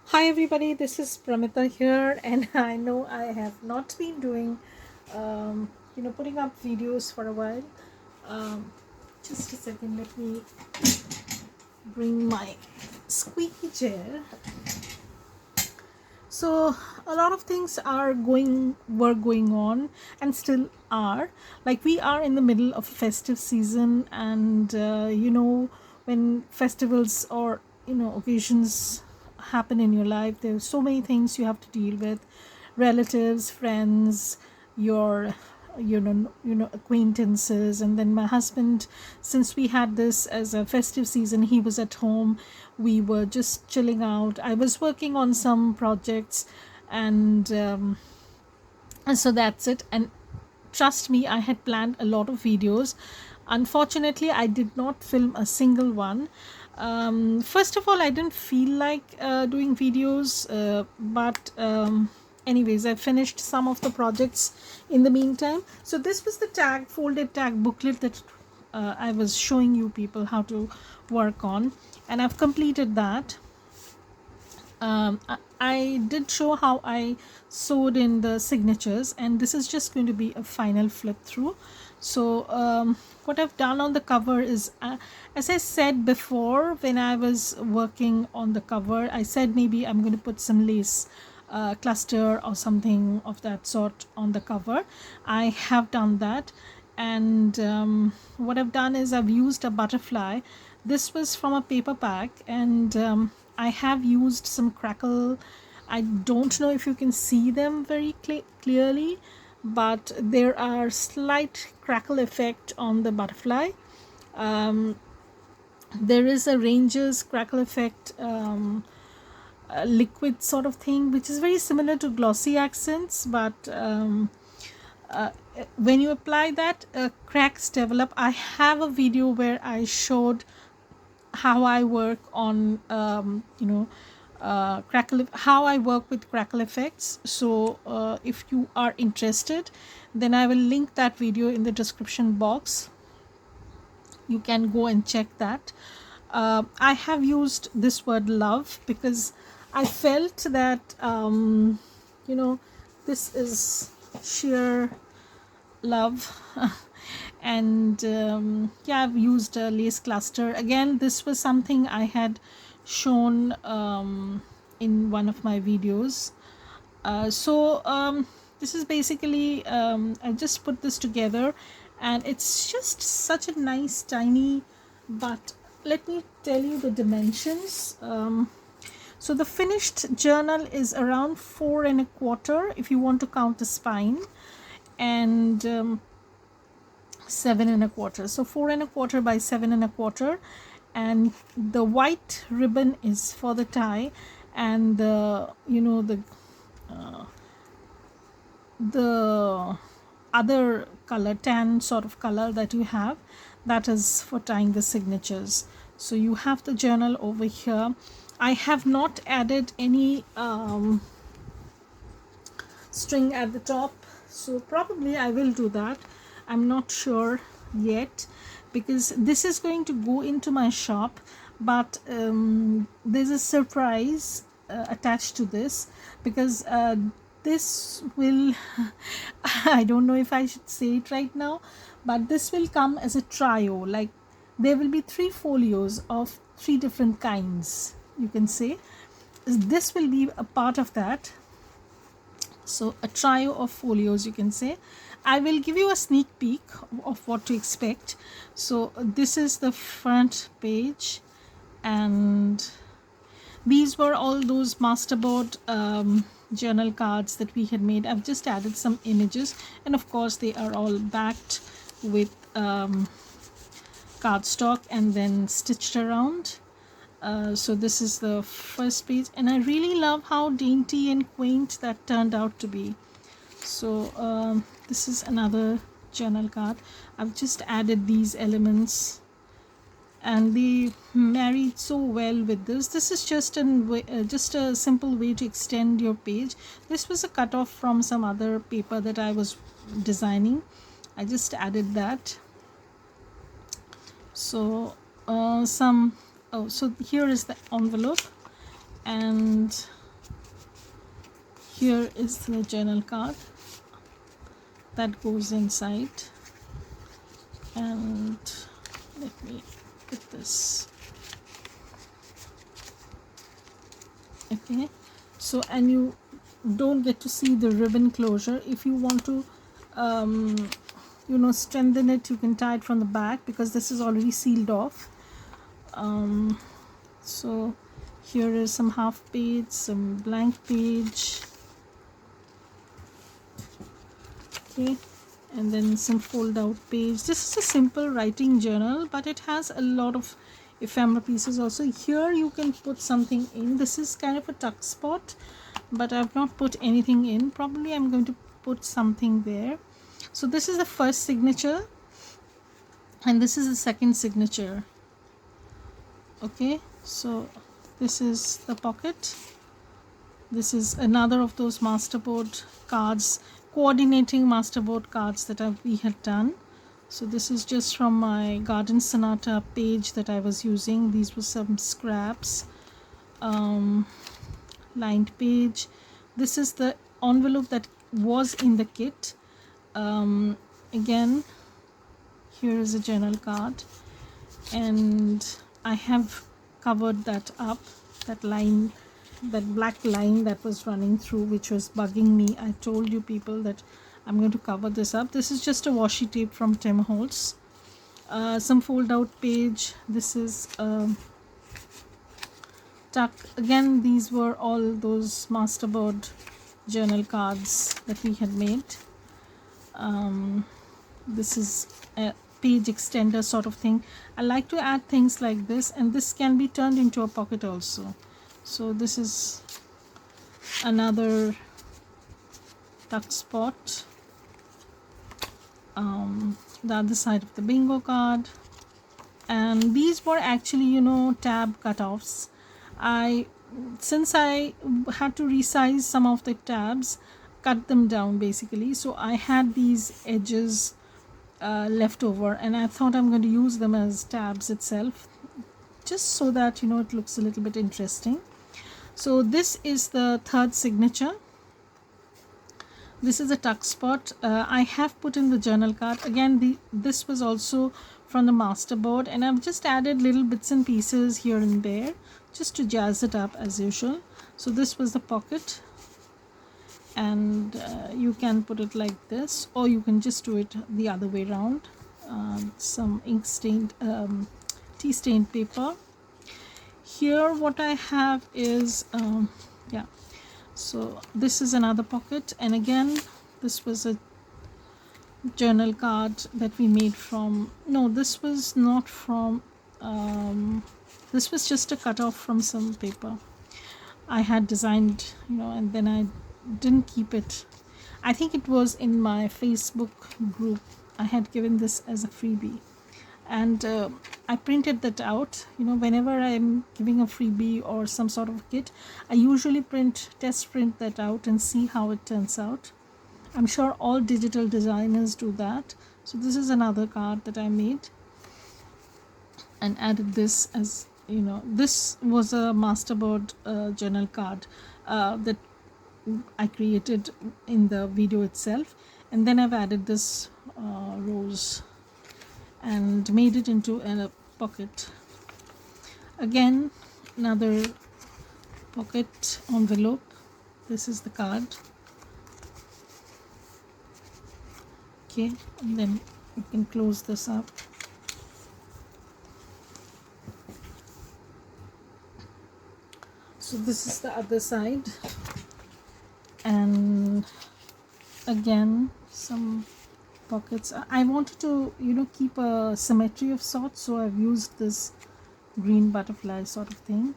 Hi everybody, this is Pramita here, and I know I have not been doing, putting up videos for a while. Um, just a second, let me bring my squeaky chair. So a lot of things were going on, and still are. Like we are in the middle of festive season, and when festivals or occasions happen in your life, there's so many things you have to deal with: relatives, friends, your acquaintances. And then my husband, since we had this as a festive season, he was at home. We were just chilling out. I was working on some projects, and so that's it. And trust me, I had planned a lot of videos. Unfortunately, I did not film a single one. First of all, I didn't feel like doing videos, but anyways, I finished some of the projects in the meantime. So this was the folded tag booklet that I was showing you people how to work on, and I've completed that. I did show how I sewed in the signatures, and this is just going to be a final flip through. So what I've done on the cover is, as I said before, when I was working on the cover, I said maybe I'm going to put some lace cluster or something of that sort on the cover. I have done that, and what I've done is I've used a butterfly. This was from a paper pack, and I have used some crackle. I don't know if you can see them very clearly, but there are slight crackle effect on the butterfly. There is a ranger's crackle effect, liquid sort of thing, which is very similar to glossy accents, but uh, when you apply that, cracks develop. I have a video where I showed how I work on how I work with crackle effects. So if you are interested, then I will link that video in the description box. You can go and check that. I have used this word love because I felt that this is sheer love. And yeah, I've used a lace cluster. Again, this was something I had shown in one of my videos. So this is basically, I just put this together, and it's just such a nice tiny, but let me tell you the dimensions. So the finished journal is around 4.25 if you want to count the spine, and 7.25. So 4.25 by 7.25, and the white ribbon is for the tie, and the other color, tan sort of color that you have, that is for tying the signatures. So you have the journal over here. I have not added any string at the top, so probably I will do that. I'm not sure yet, because this is going to go into my shop, but there's a surprise attached to this, because this will I don't know if I should say it right now, but this will come as a trio. Like, there will be 3 folios of 3 different kinds, you can say. This will be a part of that. So a trio of folios, you can say. I will give you a sneak peek of what to expect. So this is the front page, and these were all those masterboard journal cards that we had made. I've just added some images, and of course they are all backed with cardstock and then stitched around. So this is the first page, and I really love how dainty and quaint that turned out to be. So this is another journal card. I've just added these elements, and they married so well with this. This is just a simple way to extend your page. This was a cut off from some other paper that I was designing. I just added that. So so here is the envelope, and here is the journal card that goes inside, and let me put this. Okay, so, and you don't get to see the ribbon closure. If you want to strengthen it, you can tie it from the back because this is already sealed off. So here is some half page, some blank page, okay, and then some fold out page. This is a simple writing journal, but it has a lot of ephemera pieces also. Here you can put something in. This is kind of a tuck spot, but I've not put anything in. Probably I'm going to put something there. So this is the first signature, and this is the second signature. Okay, so this is the pocket. This is another of those masterboard cards, coordinating masterboard cards that we had done. So this is just from my Garden Sonata page that I was using. These were some scraps, lined page. This is the envelope that was in the kit. Again, here is a journal card, and I have covered that up, that line, that black line that was running through, which was bugging me. I told you people that I'm going to cover this up. This is just a washi tape from Tim Holtz. Some fold out page. This is tuck. Again, these were all those masterboard journal cards that we had made. This is a page extender sort of thing. I like to add things like this, and this can be turned into a pocket also. So this is another tuck spot. The other side of the bingo card, and these were actually tab cutoffs. Since I had to resize some of the tabs, cut them down basically, so I had these edges left over, and I thought I'm going to use them as tabs itself, just so that it looks a little bit interesting. So this is the third signature. This is a tuck spot. I have put in the journal card. Again, this was also from the masterboard, and I've just added little bits and pieces here and there just to jazz it up as usual. So this was the pocket, and you can put it like this, or you can just do it the other way around. Some ink stained tea stained paper. Here what I have is so this is another pocket, and again this was a journal card that we made from, no, this was not from, this was just a cut off from some paper I had designed, and then I didn't keep it. I think it was in my Facebook group. I had given this as a freebie, and I printed that out. Whenever I'm giving a freebie or some sort of kit, I usually test print that out and see how it turns out. I'm sure all digital designers do that. So this is another card that I made and added this as, this was a masterboard journal card that I created in the video itself, and then I've added this rose and made it into a pocket. Again, another pocket envelope. This is the card. Okay, and then you can close this up. So this is the other side, and again some pockets. I wanted to keep a symmetry of sorts, so I've used this green butterfly sort of thing.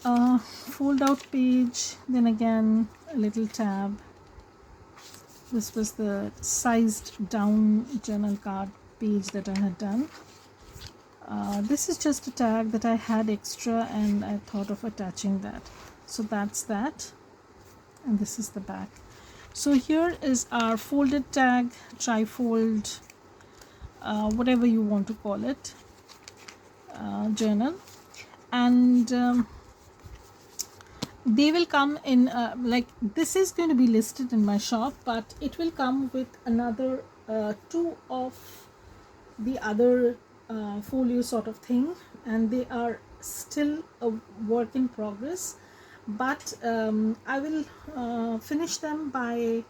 Fold out page, then again a little tab. This was the sized down journal card page that I had done. This is just a tag that I had extra, and I thought of attaching that. So that's that, and this is the back. So here is our folded tag, trifold, whatever you want to call it, journal. And they will come in like this is going to be listed in my shop, but it will come with another two of the other folio sort of thing, and they are still a work in progress, but I will finish them by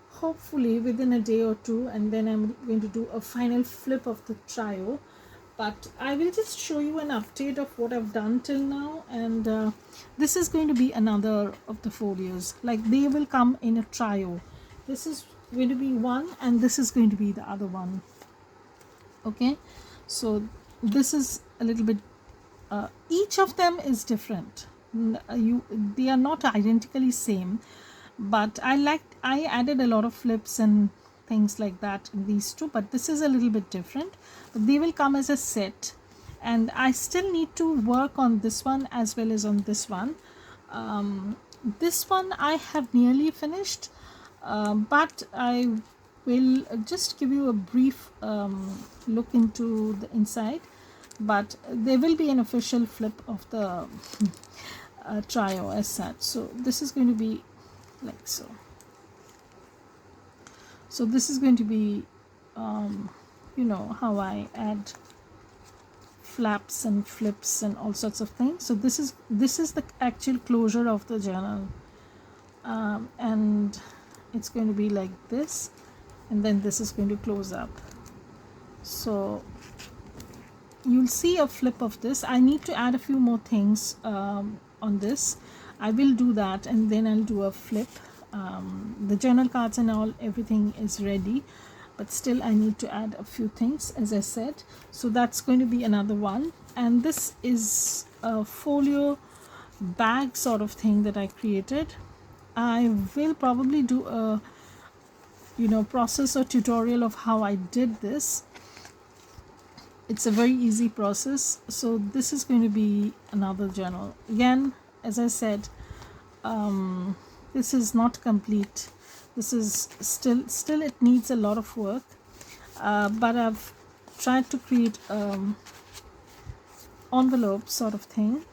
hopefully within a day or two, and then I'm going to do a final flip of the trio. But I will just show you an update of what I've done till now, and this is going to be another of the folios, like they will come in a trio. This is going to be one and this is going to be the other one. Okay, so this is a little bit each of them is different. They are not identically same, but I added a lot of flips and things like that in these two, but this is a little bit different. But they will come as a set, and I still need to work on this one as well as on this one. This one I have nearly finished, but I will just give you a brief look into the inside, but there will be an official flip of the trio as such. So this is going to be like so. So this is going to be you know how I add flaps and flips and all sorts of things. So this is the actual closure of the journal, and it's going to be like this, and then this is going to close up. So you'll see a flip of this. I need to add a few more things on this. I will do that, and then I'll do a flip. The journal cards and all, everything is ready, but still I need to add a few things, as I said. So that's going to be another one, and this is a folio bag sort of thing that I created. I will probably do a process or tutorial of how I did this. It's a very easy process. So this is going to be another journal again. As I said, this is not complete. This is still it needs a lot of work, but I've tried to create envelope sort of thing,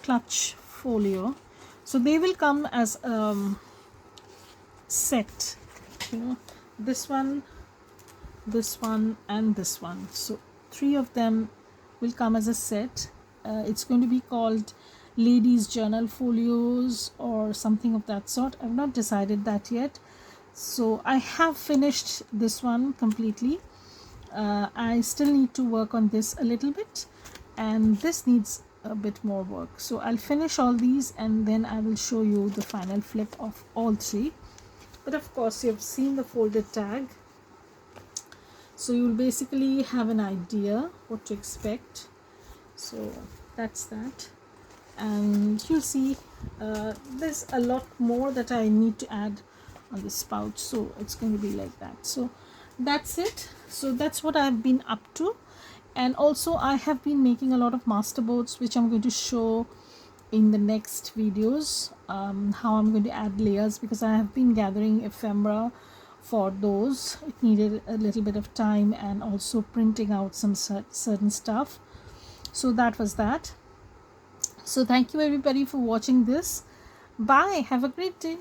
clutch folio. So they will come as set, this one, and this one. So 3 of them will come as a set. It's going to be called ladies journal folios or something of that sort. I've not decided that yet. So I have finished this one completely. I still need to work on this a little bit, and this needs a bit more work. So I'll finish all these, and then I will show you the final flip of all 3. But of course you've seen the folded tag, so you'll basically have an idea what to expect. So that's that, and you'll see there's a lot more that I need to add on this pouch, so it's going to be like that. So that's it. So that's what I've been up to, and also I have been making a lot of master boards, which I'm going to show in the next videos, how I'm going to add layers, because I have been gathering ephemera for those. It needed a little bit of time, and also printing out some certain stuff. So that was that. So thank you everybody for watching this. Bye. Have a great day.